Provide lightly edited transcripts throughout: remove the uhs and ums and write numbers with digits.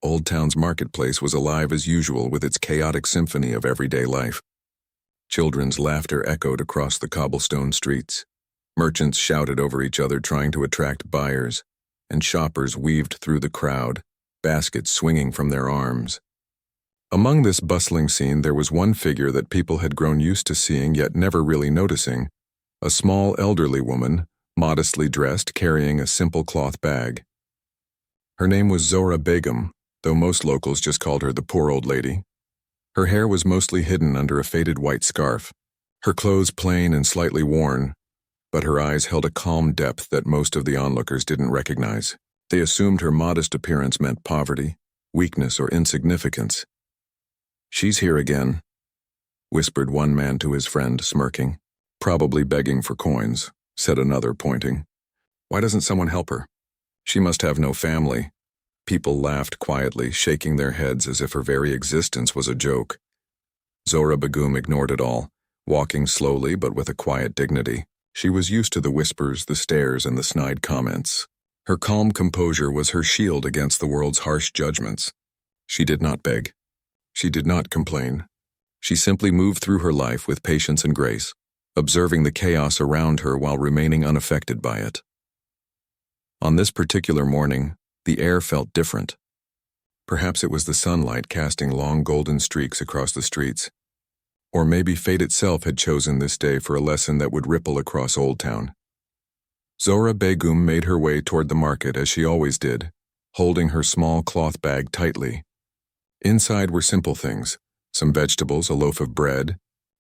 Old Town's marketplace was alive as usual with its chaotic symphony of everyday life. Children's laughter echoed across the cobblestone streets. Merchants shouted over each other trying to attract buyers, and shoppers weaved through the crowd, baskets swinging from their arms. Among this bustling scene there was one figure that people had grown used to seeing yet never really noticing, a small elderly woman, modestly dressed, carrying a simple cloth bag. Her name was Zohra Begum, though most locals just called her the poor old lady. Her hair was mostly hidden under a faded white scarf, her clothes plain and slightly worn, but her eyes held a calm depth that most of the onlookers didn't recognize. They assumed her modest appearance meant poverty, weakness, or insignificance. "She's here again," whispered one man to his friend, smirking. "Probably begging for coins," said another, pointing. "Why doesn't someone help her? She must have no family." People laughed quietly, shaking their heads as if her very existence was a joke. Zohra Begum ignored it all, walking slowly but with a quiet dignity. She was used to the whispers, the stares, and the snide comments. Her calm composure was her shield against the world's harsh judgments. She did not beg. She did not complain. She simply moved through her life with patience and grace, observing the chaos around her while remaining unaffected by it. On this particular morning, the air felt different. Perhaps it was the sunlight casting long golden streaks across the streets. Or maybe fate itself had chosen this day for a lesson that would ripple across Old Town. Zohra Begum made her way toward the market as she always did, holding her small cloth bag tightly. Inside were simple things, some vegetables, a loaf of bread,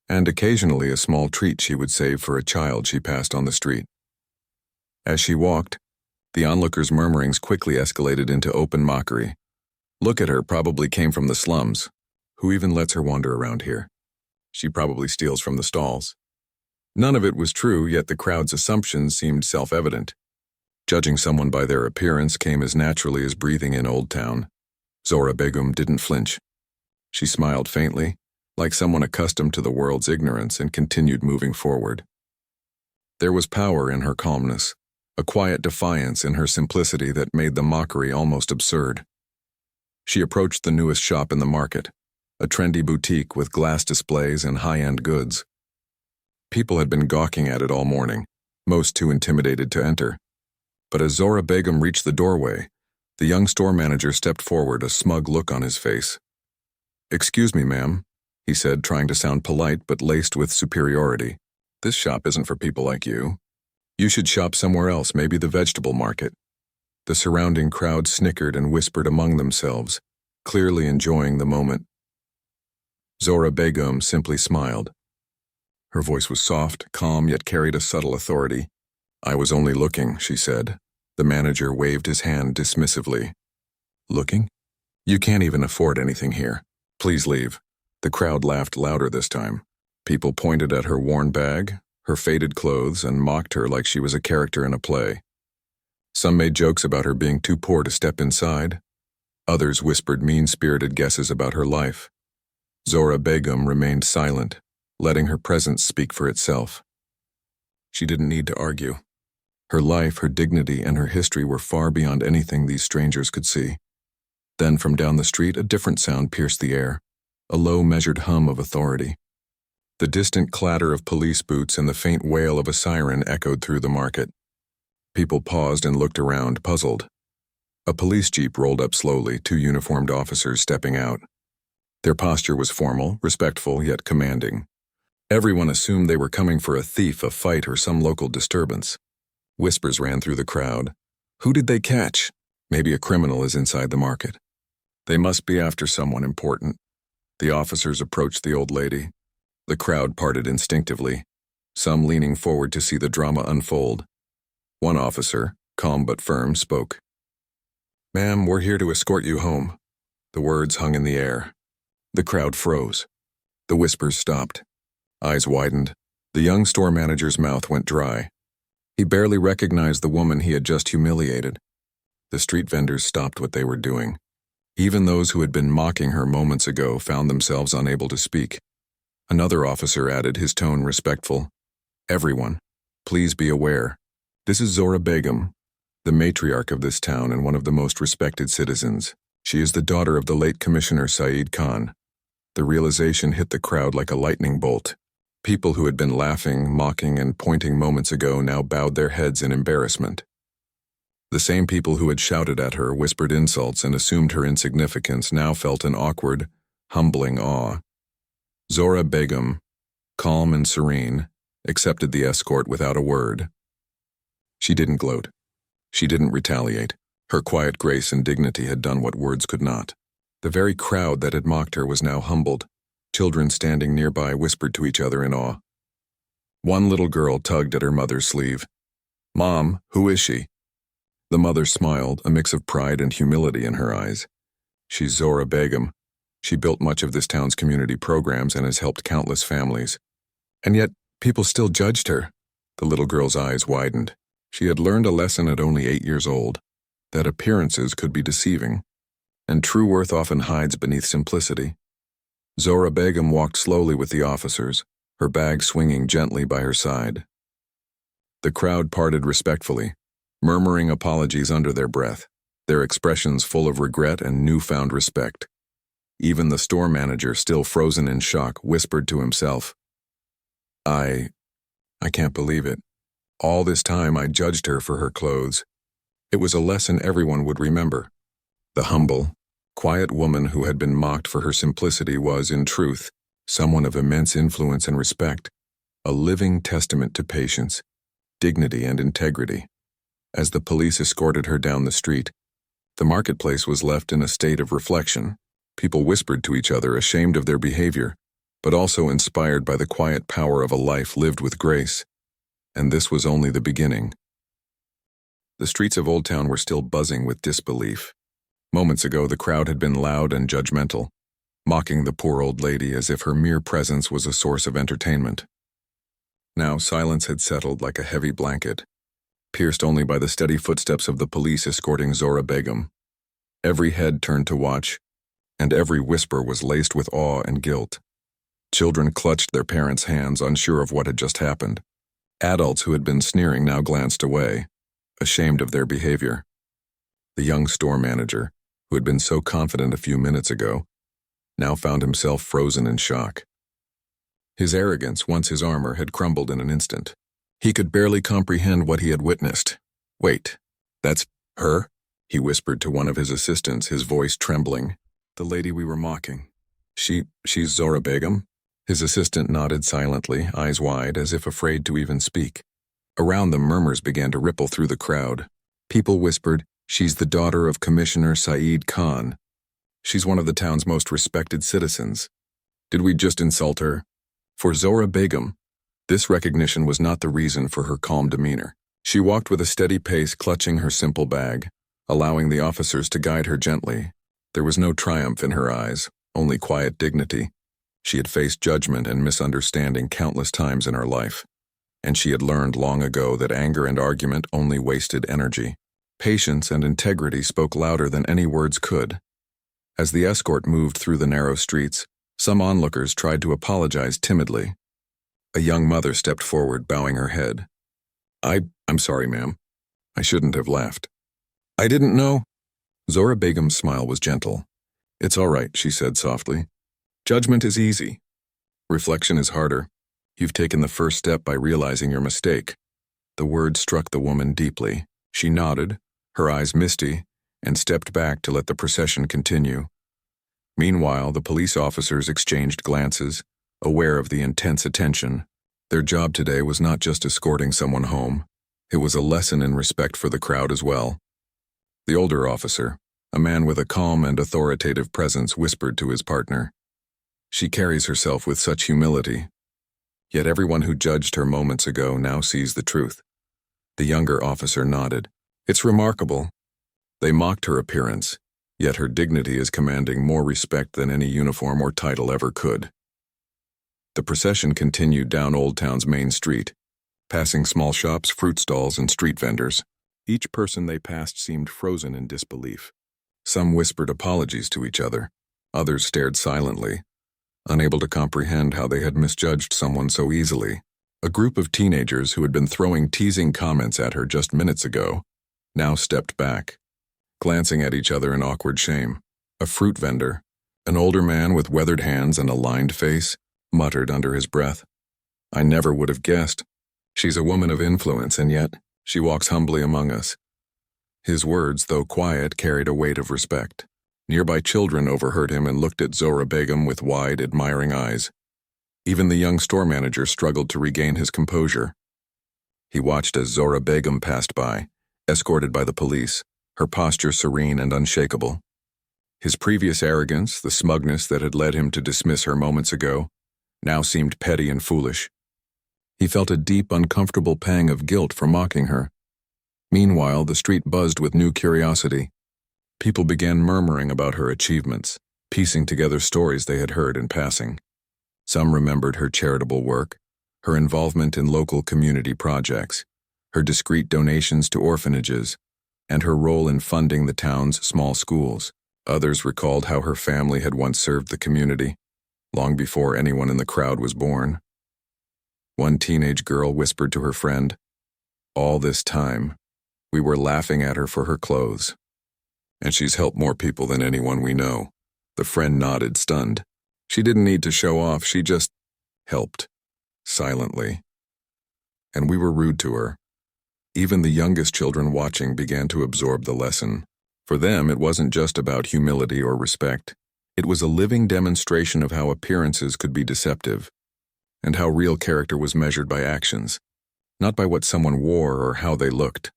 and occasionally a small treat she would save for a child she passed on the street. As she walked, the onlookers' murmurings quickly escalated into open mockery. "Look at her, probably came from the slums. Who even lets her wander around here? She probably steals from the stalls." None of it was true, yet the crowd's assumptions seemed self-evident. Judging someone by their appearance came as naturally as breathing in Old Town. Zohra Begum didn't flinch. She smiled faintly, like someone accustomed to the world's ignorance, and continued moving forward. There was power in her calmness, a quiet defiance in her simplicity that made the mockery almost absurd. She approached the newest shop in the market, a trendy boutique with glass displays and high-end goods. People had been gawking at it all morning, most too intimidated to enter. But as Zohra Begum reached the doorway, the young store manager stepped forward, a smug look on his face. "Excuse me, ma'am," he said, trying to sound polite but laced with superiority. "This shop isn't for people like you. You should shop somewhere else, maybe the vegetable market." The surrounding crowd snickered and whispered among themselves, clearly enjoying the moment. Zohra Begum simply smiled. Her voice was soft, calm, yet carried a subtle authority. "I was only looking," she said. The manager waved his hand dismissively. "Looking? You can't even afford anything here. Please leave." The crowd laughed louder this time. People pointed at her worn bag, her faded clothes, and mocked her like she was a character in a play. Some made jokes about her being too poor to step inside. Others whispered mean-spirited guesses about her life. Zohra Begum remained silent, letting her presence speak for itself. She didn't need to argue. Her life, her dignity, and her history were far beyond anything these strangers could see. Then from down the street a different sound pierced the air, a low measured hum of authority. The distant clatter of police boots and the faint wail of a siren echoed through the market. People paused and looked around, puzzled. A police jeep rolled up slowly, two uniformed officers stepping out. Their posture was formal, respectful, yet commanding. Everyone assumed they were coming for a thief, a fight, or some local disturbance. Whispers ran through the crowd. Who did they catch? Maybe a criminal is inside the market. They must be after someone important. The officers approached the old lady. The crowd parted instinctively, some leaning forward to see the drama unfold. One officer, calm but firm, spoke. "Ma'am, we're here to escort you home." The words hung in the air. The crowd froze. The whispers stopped. Eyes widened. The young store manager's mouth went dry. He barely recognized the woman he had just humiliated. The street vendors stopped what they were doing. Even those who had been mocking her moments ago found themselves unable to speak. Another officer added, his tone respectful. "Everyone, please be aware. This is Zohra Begum, the matriarch of this town and one of the most respected citizens. She is the daughter of the late Commissioner Saeed Khan. The realization hit the crowd like a lightning bolt. People who had been laughing, mocking, and pointing moments ago now bowed their heads in embarrassment. The same people who had shouted at her, whispered insults, and assumed her insignificance now felt an awkward, humbling awe. Zohra Begum, calm and serene, accepted the escort without a word. She didn't gloat. She didn't retaliate. Her quiet grace and dignity had done what words could not. The very crowd that had mocked her was now humbled. Children standing nearby whispered to each other in awe. One little girl tugged at her mother's sleeve. "Mom, who is she?" The mother smiled, a mix of pride and humility in her eyes. "She's Zohra Begum. She built much of this town's community programs and has helped countless families." And yet, people still judged her. The little girl's eyes widened. She had learned a lesson at only 8 years old, that appearances could be deceiving, and true worth often hides beneath simplicity. Zohra Begum walked slowly with the officers, her bag swinging gently by her side. The crowd parted respectfully, murmuring apologies under their breath, their expressions full of regret and newfound respect. Even the store manager, still frozen in shock, whispered to himself, I can't believe it. All this time I judged her for her clothes. It was a lesson everyone would remember. The humble, quiet woman who had been mocked for her simplicity was, in truth, someone of immense influence and respect, a living testament to patience, dignity, and integrity. As the police escorted her down the street, the marketplace was left in a state of reflection. People whispered to each other, ashamed of their behavior, but also inspired by the quiet power of a life lived with grace. And this was only the beginning. The streets of Old Town were still buzzing with disbelief. Moments ago, the crowd had been loud and judgmental, mocking the poor old lady as if her mere presence was a source of entertainment. Now silence had settled like a heavy blanket, pierced only by the steady footsteps of the police escorting Zohra Begum. Every head turned to watch, and every whisper was laced with awe and guilt. Children clutched their parents' hands, unsure of what had just happened. Adults who had been sneering now glanced away, ashamed of their behavior. The young store manager, who had been so confident a few minutes ago, now found himself frozen in shock. His arrogance, once his armor, had crumbled in an instant. He could barely comprehend what he had witnessed. "Wait, that's her?" he whispered to one of his assistants, his voice trembling. "The lady we were mocking. She's Zohra Begum?" His assistant nodded silently, eyes wide, as if afraid to even speak. Around them, murmurs began to ripple through the crowd. People whispered, "She's the daughter of Commissioner Saeed Khan. She's one of the town's most respected citizens. Did we just insult her?" For Zohra Begum, this recognition was not the reason for her calm demeanor. She walked with a steady pace, clutching her simple bag, allowing the officers to guide her gently. There was no triumph in her eyes, only quiet dignity. She had faced judgment and misunderstanding countless times in her life, and she had learned long ago that anger and argument only wasted energy. Patience and integrity spoke louder than any words could. As the escort moved through the narrow streets, some onlookers tried to apologize timidly. A young mother stepped forward, bowing her head. I'm sorry, ma'am. I shouldn't have laughed. I didn't know." Zohra Begum's smile was gentle. "It's all right," she said softly. "Judgment is easy. Reflection is harder. You've taken the first step by realizing your mistake." The words struck the woman deeply. She nodded, her eyes misty, and stepped back to let the procession continue. Meanwhile, the police officers exchanged glances, aware of the intense attention. Their job today was not just escorting someone home. It was a lesson in respect for the crowd as well. The older officer, a man with a calm and authoritative presence, whispered to his partner, "She carries herself with such humility. Yet everyone who judged her moments ago now sees the truth." The younger officer nodded. "It's remarkable. They mocked her appearance, yet her dignity is commanding more respect than any uniform or title ever could." The procession continued down Old Town's main street, passing small shops, fruit stalls, and street vendors. Each person they passed seemed frozen in disbelief. Some whispered apologies to each other. Others stared silently, unable to comprehend how they had misjudged someone so easily. A group of teenagers who had been throwing teasing comments at her just minutes ago now stepped back, glancing at each other in awkward shame. A fruit vendor, an older man with weathered hands and a lined face, muttered under his breath, "I never would have guessed. She's a woman of influence, and yet she walks humbly among us." His words, though quiet, carried a weight of respect. Nearby children overheard him and looked at Zohra Begum with wide, admiring eyes. Even the young store manager struggled to regain his composure. He watched as Zohra Begum passed by, escorted by the police, her posture serene and unshakable. His previous arrogance, the smugness that had led him to dismiss her moments ago, now seemed petty and foolish. He felt a deep, uncomfortable pang of guilt for mocking her. Meanwhile, the street buzzed with new curiosity. People began murmuring about her achievements, piecing together stories they had heard in passing. Some remembered her charitable work, her involvement in local community projects, her discreet donations to orphanages, and her role in funding the town's small schools. Others recalled how her family had once served the community, long before anyone in the crowd was born. One teenage girl whispered to her friend, "All this time, we were laughing at her for her clothes. And she's helped more people than anyone we know." The friend nodded, stunned. She didn't need to show off, she just helped, silently. And we were rude to her. Even the youngest children watching began to absorb the lesson. For them, it wasn't just about humility or respect. It was a living demonstration of how appearances could be deceptive, and how real character was measured by actions, not by what someone wore or how they looked.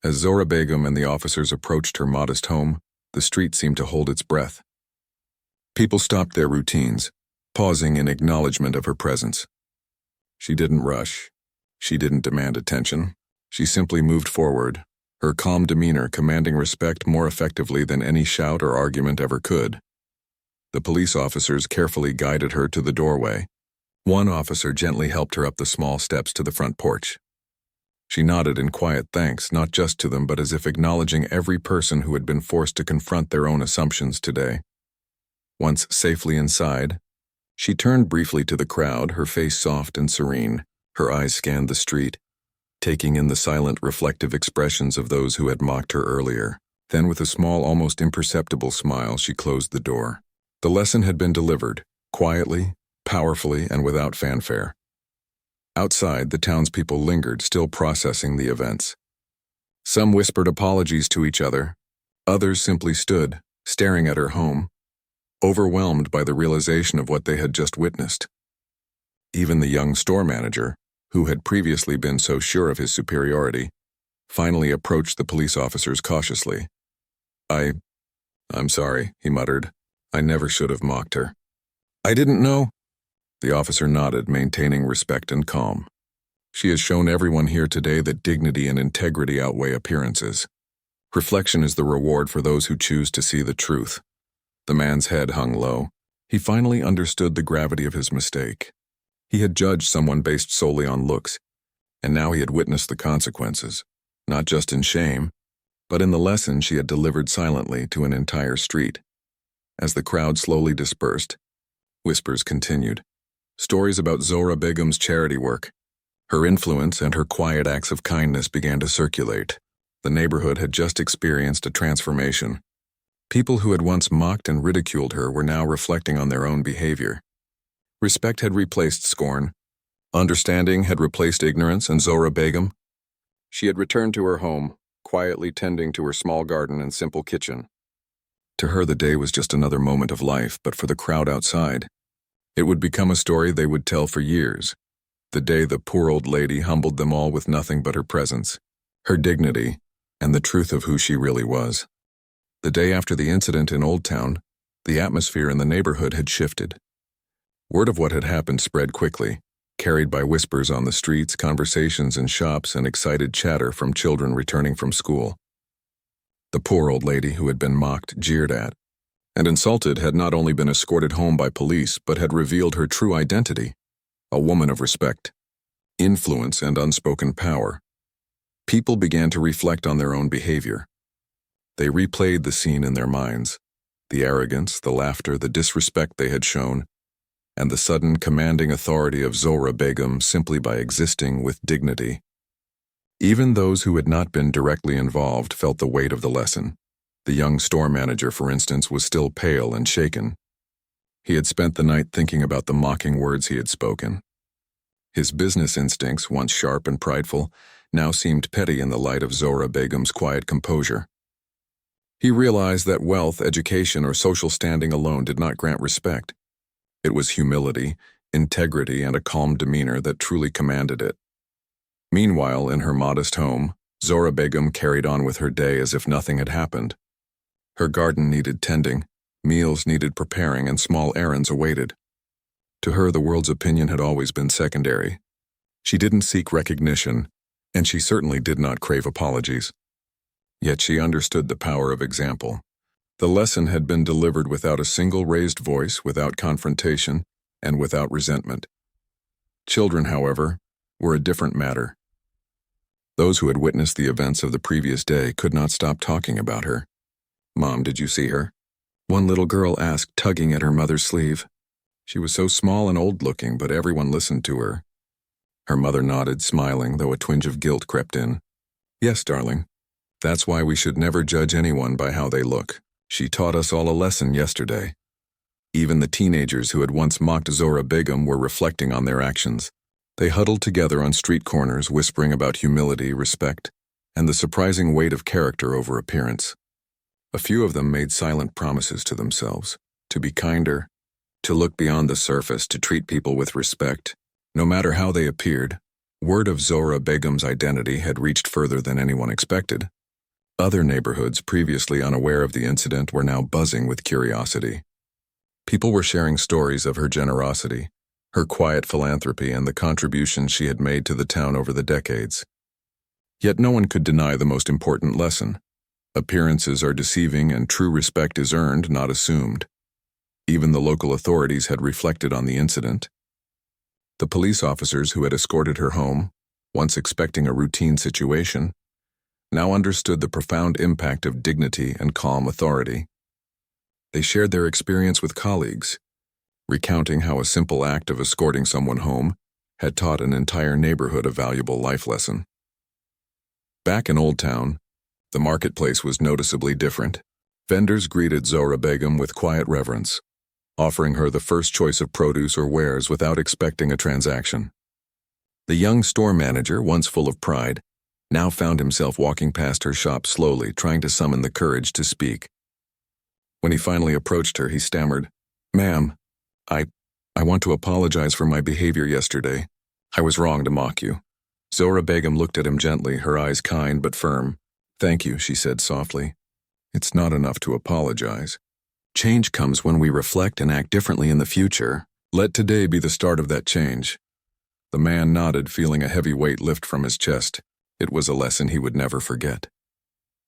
As Zohra Begum and the officers approached her modest home, the street seemed to hold its breath. People stopped their routines, pausing in acknowledgement of her presence. She didn't rush. She didn't demand attention. She simply moved forward, her calm demeanor commanding respect more effectively than any shout or argument ever could. The police officers carefully guided her to the doorway. One officer gently helped her up the small steps to the front porch. She nodded in quiet thanks, not just to them, but as if acknowledging every person who had been forced to confront their own assumptions today. Once safely inside, she turned briefly to the crowd, her face soft and serene. Her eyes scanned the street, taking in the silent, reflective expressions of those who had mocked her earlier. Then, with a small, almost imperceptible smile, she closed the door. The lesson had been delivered, quietly, powerfully, and without fanfare. Outside, the townspeople lingered, still processing the events. Some whispered apologies to each other. Others simply stood, staring at her home, overwhelmed by the realization of what they had just witnessed. Even the young store manager, who had previously been so sure of his superiority, finally approached the police officers cautiously. I'm sorry," he muttered. "I never should have mocked her." "I didn't know." The officer nodded, maintaining respect and calm. "She has shown everyone here today that dignity and integrity outweigh appearances. Reflection is the reward for those who choose to see the truth." The man's head hung low. He finally understood the gravity of his mistake. He had judged someone based solely on looks, and now he had witnessed the consequences, not just in shame, but in the lesson she had delivered silently to an entire street. As the crowd slowly dispersed, whispers continued. Stories about Zohra Begum's charity work, her influence, and her quiet acts of kindness began to circulate. The neighborhood had just experienced a transformation. People who had once mocked and ridiculed her were now reflecting on their own behavior. Respect had replaced scorn. Understanding had replaced ignorance, and Zohra Begum, she had returned to her home, quietly tending to her small garden and simple kitchen. To her, the day was just another moment of life, but for the crowd outside, it would become a story they would tell for years. The day the poor old lady humbled them all with nothing but her presence, her dignity, and the truth of who she really was. The day after the incident in Old Town, the atmosphere in the neighborhood had shifted. Word of what had happened spread quickly, carried by whispers on the streets, conversations in shops, and excited chatter from children returning from school. The poor old lady who had been mocked, jeered at, and insulted had not only been escorted home by police, but had revealed her true identity, a woman of respect, influence, and unspoken power. People began to reflect on their own behavior. They replayed the scene in their minds, the arrogance, the laughter, the disrespect they had shown, and the sudden commanding authority of Zohra Begum simply by existing with dignity. Even those who had not been directly involved felt the weight of the lesson. The young store manager, for instance, was still pale and shaken. He had spent the night thinking about the mocking words he had spoken. His business instincts, once sharp and prideful, now seemed petty in the light of Zohra Begum's quiet composure. He realized that wealth, education, or social standing alone did not grant respect. It was humility, integrity, and a calm demeanor that truly commanded it. Meanwhile, in her modest home, Zohra Begum carried on with her day as if nothing had happened. Her garden needed tending, meals needed preparing, and small errands awaited. To her, the world's opinion had always been secondary. She didn't seek recognition, and she certainly did not crave apologies. Yet she understood the power of example. The lesson had been delivered without a single raised voice, without confrontation, and without resentment. Children, however, were a different matter. Those who had witnessed the events of the previous day could not stop talking about her. "Mom, did you see her?" one little girl asked, tugging at her mother's sleeve. She was so small and old-looking, but everyone listened to her. Her mother nodded, smiling, though a twinge of guilt crept in. "Yes, darling. That's why we should never judge anyone by how they look. She taught us all a lesson yesterday." Even the teenagers who had once mocked Zohra Begum were reflecting on their actions. They huddled together on street corners, whispering about humility, respect, and the surprising weight of character over appearance. A few of them made silent promises to themselves, to be kinder, to look beyond the surface, to treat people with respect, no matter how they appeared. Word of Zohra Begum's identity had reached further than anyone expected. Other neighborhoods, previously unaware of the incident, were now buzzing with curiosity. People were sharing stories of her generosity, her quiet philanthropy, and the contributions she had made to the town over the decades. Yet no one could deny the most important lesson. Appearances are deceiving, and true respect is earned, not assumed. Even the local authorities had reflected on the incident. The police officers who had escorted her home, once expecting a routine situation, now understood the profound impact of dignity and calm authority. They shared their experience with colleagues, recounting how a simple act of escorting someone home had taught an entire neighborhood a valuable life lesson. Back in Old Town, the marketplace was noticeably different. Vendors greeted Zohra Begum with quiet reverence, offering her the first choice of produce or wares without expecting a transaction. The young store manager, once full of pride, now found himself walking past her shop slowly, trying to summon the courage to speak. When he finally approached her, he stammered, "Ma'am, I want to apologize for my behavior yesterday. I was wrong to mock you." Zohra Begum looked at him gently, her eyes kind but firm. "Thank you," she said softly. "It's not enough to apologize. Change comes when we reflect and act differently in the future. Let today be the start of that change." The man nodded, feeling a heavy weight lift from his chest. It was a lesson he would never forget.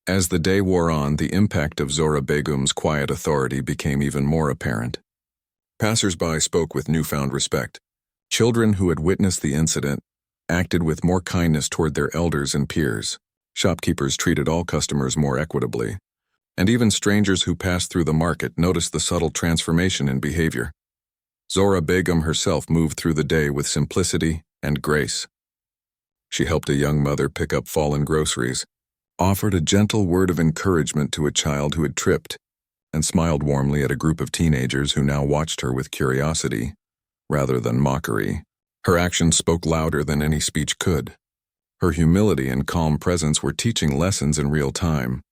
As the day wore on, the impact of Zohra Begum's quiet authority became even more apparent. Passers-by spoke with newfound respect. Children who had witnessed the incident acted with more kindness toward their elders and peers. Shopkeepers treated all customers more equitably, and even strangers who passed through the market noticed the subtle transformation in behavior. Zohra Begum herself moved through the day with simplicity and grace. She helped a young mother pick up fallen groceries, offered a gentle word of encouragement to a child who had tripped, and smiled warmly at a group of teenagers who now watched her with curiosity rather than mockery. Her actions spoke louder than any speech could. Her humility and calm presence were teaching lessons in real time.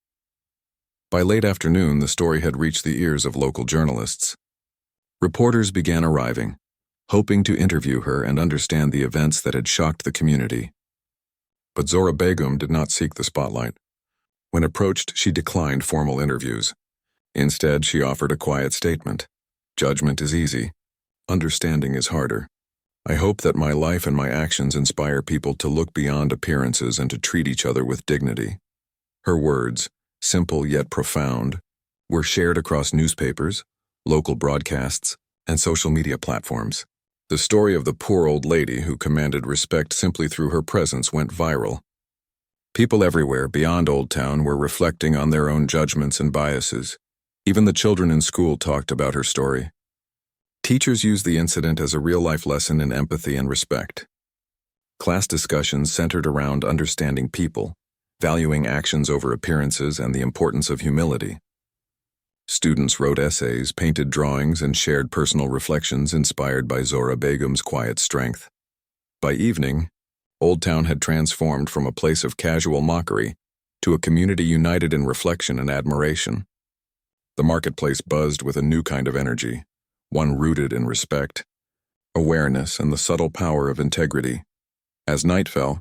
By late afternoon, the story had reached the ears of local journalists. Reporters began arriving, hoping to interview her and understand the events that had shocked the community. But Zohra Begum did not seek the spotlight. When approached, she declined formal interviews. Instead, she offered a quiet statement. "Judgment is easy. Understanding is harder. I hope that my life and my actions inspire people to look beyond appearances and to treat each other with dignity." Her words, simple yet profound, were shared across newspapers, local broadcasts, and social media platforms. The story of the poor old lady who commanded respect simply through her presence went viral. People everywhere beyond Old Town were reflecting on their own judgments and biases. Even the children in school talked about her story. Teachers used the incident as a real-life lesson in empathy and respect. Class discussions centered around understanding people, valuing actions over appearances and the importance of humility. Students wrote essays, painted drawings, and shared personal reflections inspired by Zohra Begum's quiet strength. By evening, Old Town had transformed from a place of casual mockery to a community united in reflection and admiration. The marketplace buzzed with a new kind of energy, one rooted in respect, awareness, and the subtle power of integrity. As night fell,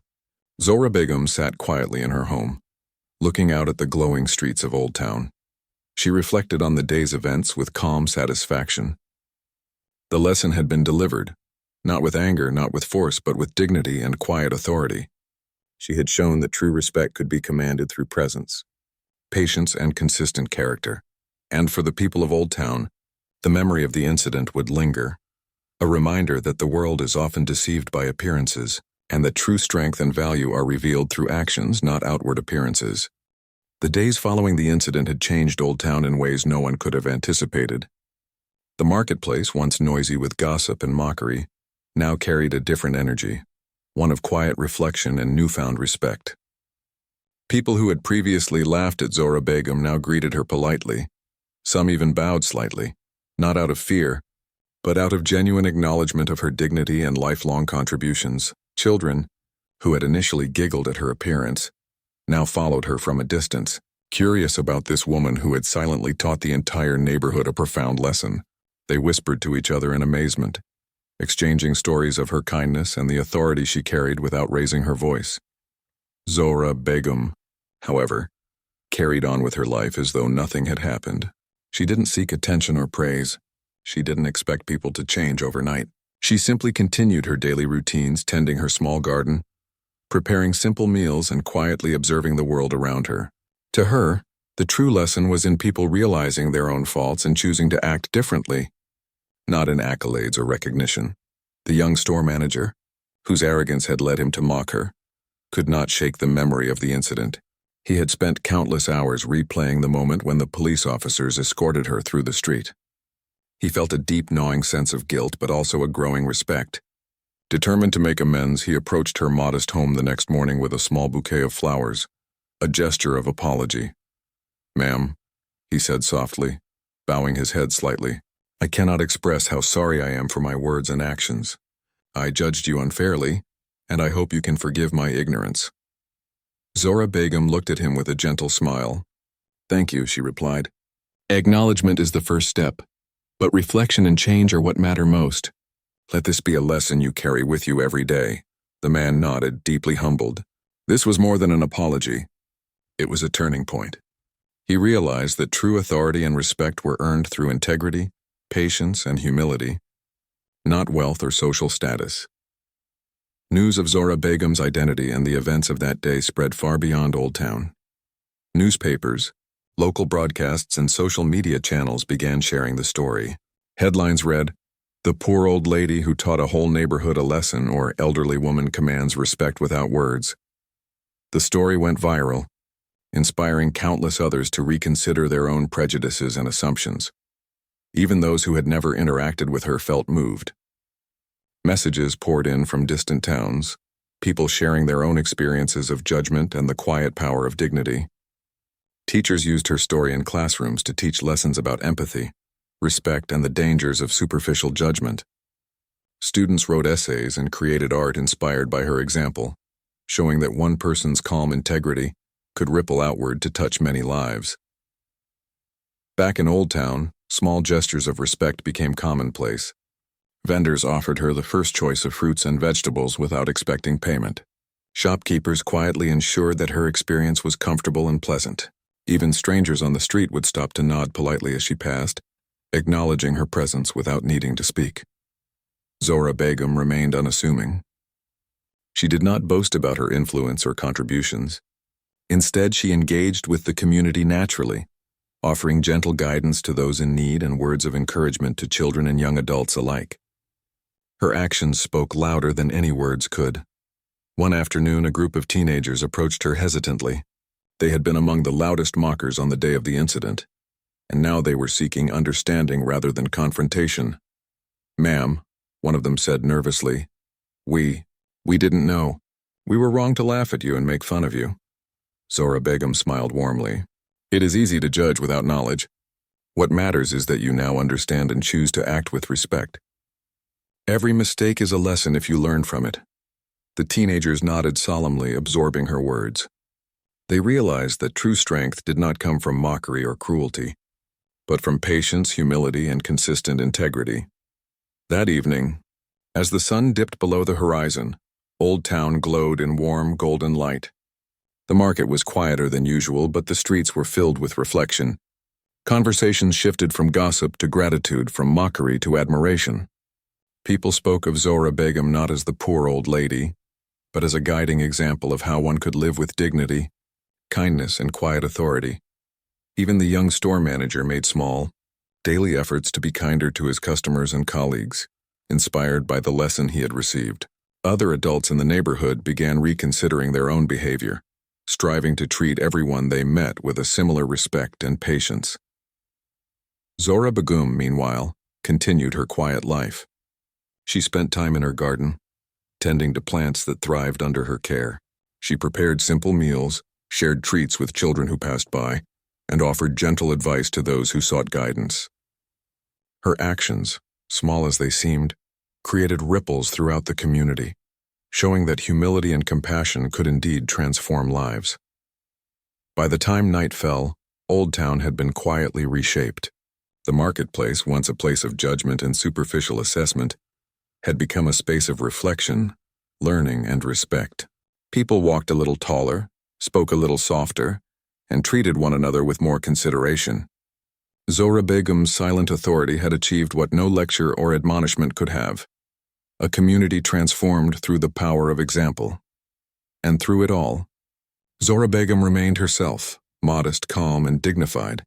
Zohra Begum sat quietly in her home, looking out at the glowing streets of Old Town. She reflected on the day's events with calm satisfaction. The lesson had been delivered, not with anger, not with force, but with dignity and quiet authority. She had shown that true respect could be commanded through presence, patience, and consistent character. And for the people of Old Town, the memory of the incident would linger, a reminder that the world is often deceived by appearances, and that true strength and value are revealed through actions, not outward appearances. The days following the incident had changed Old Town in ways no one could have anticipated. The marketplace, once noisy with gossip and mockery, now carried a different energy, one of quiet reflection and newfound respect. People who had previously laughed at Zohra Begum now greeted her politely. Some even bowed slightly, not out of fear, but out of genuine acknowledgement of her dignity and lifelong contributions. Children, who had initially giggled at her appearance, now followed her from a distance, curious about this woman who had silently taught the entire neighborhood a profound lesson. They whispered to each other in amazement, exchanging stories of her kindness and the authority she carried without raising her voice. Zohra Begum, however, carried on with her life as though nothing had happened. She didn't seek attention or praise. She didn't expect people to change overnight. She simply continued her daily routines, tending her small garden, preparing simple meals, and quietly observing the world around her. To her, the true lesson was in people realizing their own faults and choosing to act differently, not in accolades or recognition. The young store manager, whose arrogance had led him to mock her, could not shake the memory of the incident. He had spent countless hours replaying the moment when the police officers escorted her through the street. He felt a deep, gnawing sense of guilt, but also a growing respect. Determined to make amends, he approached her modest home the next morning with a small bouquet of flowers, a gesture of apology. "Ma'am," he said softly, bowing his head slightly, "I cannot express how sorry I am for my words and actions. I judged you unfairly, and I hope you can forgive my ignorance." Zohra Begum looked at him with a gentle smile. "Thank you," she replied. "Acknowledgement is the first step, but reflection and change are what matter most. Let this be a lesson you carry with you every day." The man nodded, deeply humbled. This was more than an apology. It was a turning point. He realized that true authority and respect were earned through integrity, patience, and humility, not wealth or social status. News of Zohra Begum's identity and the events of that day spread far beyond Old Town. Newspapers, local broadcasts, and social media channels began sharing the story. Headlines read, "The poor old lady who taught a whole neighborhood a lesson," or "Elderly woman commands respect without words." The story went viral, inspiring countless others to reconsider their own prejudices and assumptions. Even those who had never interacted with her felt moved. Messages poured in from distant towns, people sharing their own experiences of judgment and the quiet power of dignity. Teachers used her story in classrooms to teach lessons about empathy, respect, and the dangers of superficial judgment. Students wrote essays and created art inspired by her example, showing that one person's calm integrity could ripple outward to touch many lives. Back in Old Town, small gestures of respect became commonplace. Vendors offered her the first choice of fruits and vegetables without expecting payment. Shopkeepers quietly ensured that her experience was comfortable and pleasant. Even strangers on the street would stop to nod politely as she passed, acknowledging her presence without needing to speak. Zohra Begum remained unassuming. She did not boast about her influence or contributions. Instead, she engaged with the community naturally, offering gentle guidance to those in need and words of encouragement to children and young adults alike. Her actions spoke louder than any words could. One afternoon, a group of teenagers approached her hesitantly. They had been among the loudest mockers on the day of the incident, and now they were seeking understanding rather than confrontation. "Ma'am," one of them said nervously, We didn't know. We were wrong to laugh at you and make fun of you." Zohra Begum smiled warmly. It is easy to judge without knowledge. What matters is that you now understand and choose to act with respect. Every mistake is a lesson if you learn from it. The teenagers nodded solemnly, absorbing her words. They realized that true strength did not come from mockery or cruelty, but from patience, humility, and consistent integrity. That evening, as the sun dipped below the horizon, Old Town glowed in warm, golden light. The market was quieter than usual, but the streets were filled with reflection. Conversations shifted from gossip to gratitude, from mockery to admiration. People spoke of Zohra Begum not as the poor old lady, but as a guiding example of how one could live with dignity, kindness, and quiet authority. Even the young store manager made small, daily efforts to be kinder to his customers and colleagues, inspired by the lesson he had received. Other adults in the neighborhood began reconsidering their own behavior, striving to treat everyone they met with a similar respect and patience. Zohra Begum, meanwhile, continued her quiet life. She spent time in her garden, tending to plants that thrived under her care. She prepared simple meals, shared treats with children who passed by, and offered gentle advice to those who sought guidance. Her actions, small as they seemed, created ripples throughout the community, showing that humility and compassion could indeed transform lives. By the time night fell, Old Town had been quietly reshaped. The marketplace, once a place of judgment and superficial assessment, had become a space of reflection, learning, and respect. People walked a little taller, spoke a little softer, and treated one another with more consideration. Zohra Begum's silent authority had achieved what no lecture or admonishment could have: a community transformed through the power of example. And through it all, Zohra Begum remained herself, modest, calm, and dignified.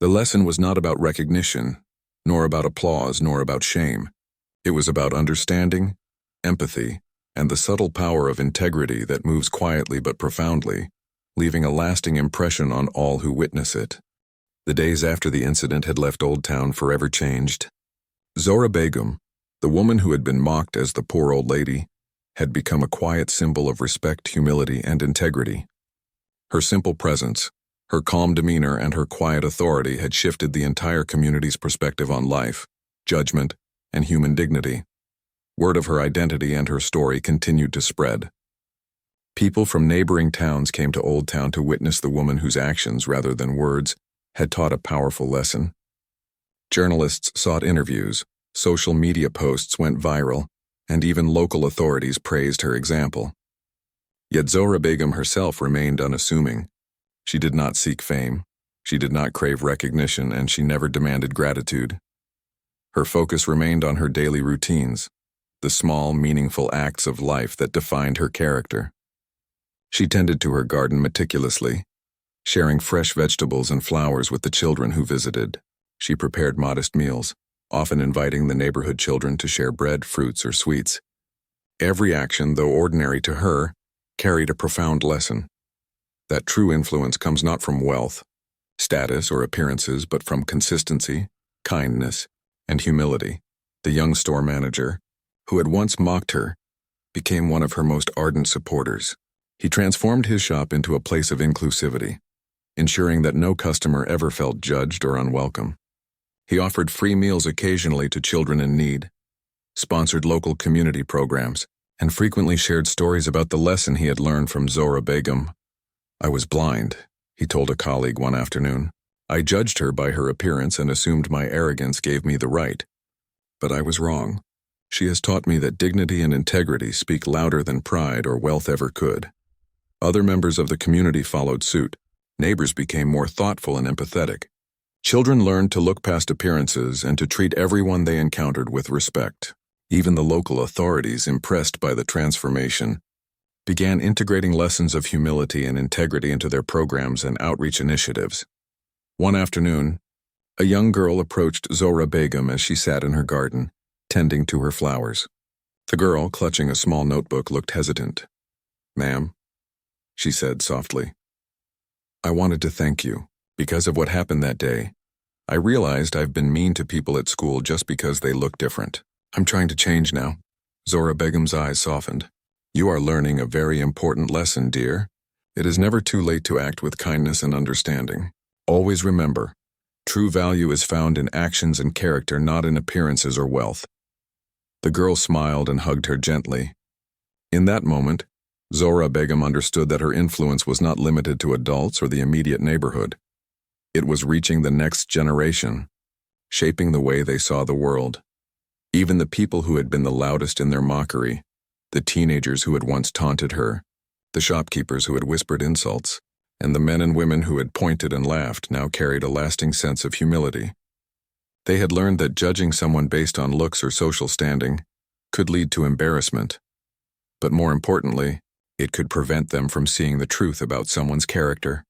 The lesson was not about recognition, nor about applause, nor about shame. It was about understanding, empathy, and the subtle power of integrity that moves quietly but profoundly, leaving a lasting impression on all who witness it. The days after the incident had left Old Town forever changed. Zohra Begum, the woman who had been mocked as the poor old lady, had become a quiet symbol of respect, humility, and integrity. Her simple presence, her calm demeanor, and her quiet authority had shifted the entire community's perspective on life, judgment, and human dignity. Word of her identity and her story continued to spread. People from neighboring towns came to Old Town to witness the woman whose actions, rather than words, had taught a powerful lesson. Journalists sought interviews, social media posts went viral, and even local authorities praised her example. Yet Zohra Begum herself remained unassuming. She did not seek fame, she did not crave recognition, and she never demanded gratitude. Her focus remained on her daily routines, the small, meaningful acts of life that defined her character. She tended to her garden meticulously, sharing fresh vegetables and flowers with the children who visited. She prepared modest meals, often inviting the neighborhood children to share bread, fruits, or sweets. Every action, though ordinary to her, carried a profound lesson: that true influence comes not from wealth, status, or appearances, but from consistency, kindness, and humility. The young store manager, who had once mocked her, became one of her most ardent supporters. He transformed his shop into a place of inclusivity, ensuring that no customer ever felt judged or unwelcome. He offered free meals occasionally to children in need, sponsored local community programs, and frequently shared stories about the lesson he had learned from Zohra Begum. "I was blind," he told a colleague one afternoon. "I judged her by her appearance and assumed my arrogance gave me the right. But I was wrong. She has taught me that dignity and integrity speak louder than pride or wealth ever could." Other members of the community followed suit. Neighbors became more thoughtful and empathetic. Children learned to look past appearances and to treat everyone they encountered with respect. Even the local authorities, impressed by the transformation, began integrating lessons of humility and integrity into their programs and outreach initiatives. One afternoon, a young girl approached Zohra Begum as she sat in her garden, tending to her flowers. The girl, clutching a small notebook, looked hesitant. "Ma'am," she said softly, "I wanted to thank you. Because of what happened that day, I realized I've been mean to people at school just because they look different. I'm trying to change now." Zohra Begum's eyes softened. "You are learning a very important lesson, dear. It is never too late to act with kindness and understanding. Always remember, true value is found in actions and character, not in appearances or wealth. The girl smiled and hugged her gently. In that moment, Zohra Begum understood that her influence was not limited to adults or the immediate neighborhood. It was reaching the next generation, shaping the way they saw the world. Even the people who had been the loudest in their mockery, the teenagers who had once taunted her, the shopkeepers who had whispered insults, and the men and women who had pointed and laughed now carried a lasting sense of humility. They had learned that judging someone based on looks or social standing could lead to embarrassment, but more importantly, it could prevent them from seeing the truth about someone's character.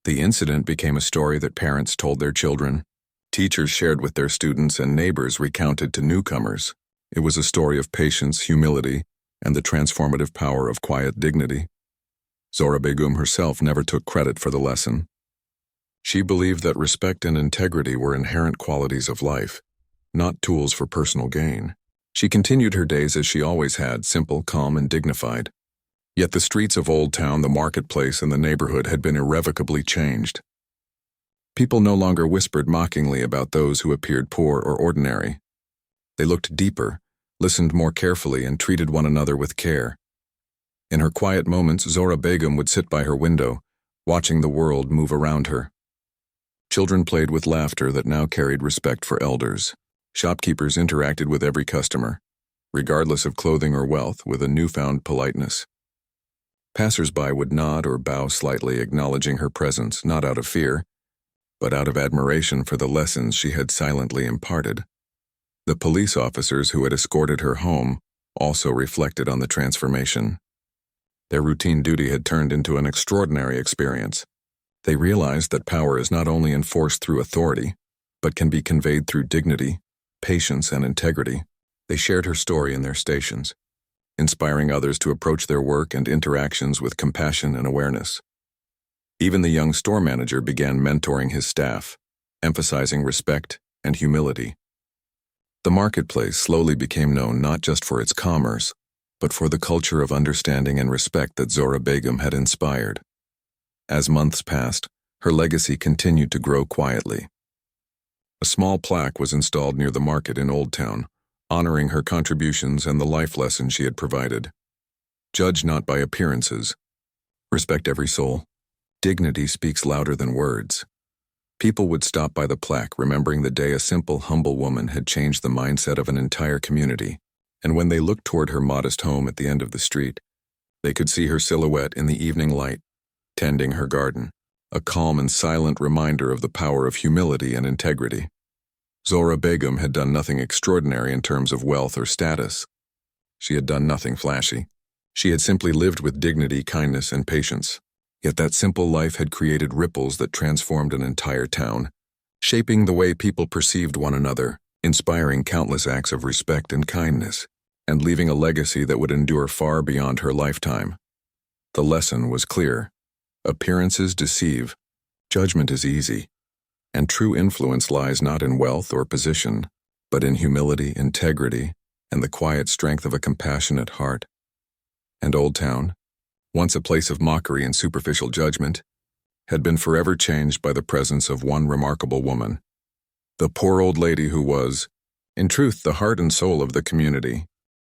The incident became a story that parents told their children, teachers shared with their students, and neighbors recounted to newcomers. It was a story of patience, humility, and the transformative power of quiet dignity. Zohra Begum herself never took credit for the lesson. She believed that respect and integrity were inherent qualities of life, not tools for personal gain. She continued her days as she always had, simple, calm, and dignified. Yet the streets of Old Town, the marketplace, and the neighborhood had been irrevocably changed. People no longer whispered mockingly about those who appeared poor or ordinary. They looked deeper, listened more carefully, and treated one another with care. In her quiet moments, Zohra Begum would sit by her window, watching the world move around her. Children played with laughter that now carried respect for elders. Shopkeepers interacted with every customer, regardless of clothing or wealth, with a newfound politeness. Passers-by would nod or bow slightly, acknowledging her presence, not out of fear, but out of admiration for the lessons she had silently imparted. The police officers who had escorted her home also reflected on the transformation. Their routine duty had turned into an extraordinary experience. They realized that power is not only enforced through authority, but can be conveyed through dignity, patience, and integrity. They shared her story in their stations, inspiring others to approach their work and interactions with compassion and awareness. Even the young store manager began mentoring his staff, emphasizing respect and humility. The marketplace slowly became known not just for its commerce, but for the culture of understanding and respect that Zohra Begum had inspired. As months passed, her legacy continued to grow quietly. A small plaque was installed near the market in Old Town, honoring her contributions and the life lessons she had provided. Judge not by appearances. Respect every soul. Dignity speaks louder than words. People would stop by the plaque, remembering the day a simple, humble woman had changed the mindset of an entire community. And when they looked toward her modest home at the end of the street, they could see her silhouette in the evening light, tending her garden, a calm and silent reminder of the power of humility and integrity. Zohra Begum had done nothing extraordinary in terms of wealth or status. She had done nothing flashy. She had simply lived with dignity, kindness, and patience. Yet that simple life had created ripples that transformed an entire town, shaping the way people perceived one another, inspiring countless acts of respect and kindness, and leaving a legacy that would endure far beyond her lifetime. The lesson was clear. Appearances deceive. Judgment is easy. And true influence lies not in wealth or position, but in humility, integrity, and the quiet strength of a compassionate heart. And Old Town, once a place of mockery and superficial judgment, had been forever changed by the presence of one remarkable woman. The poor old lady who was, in truth, the heart and soul of the community.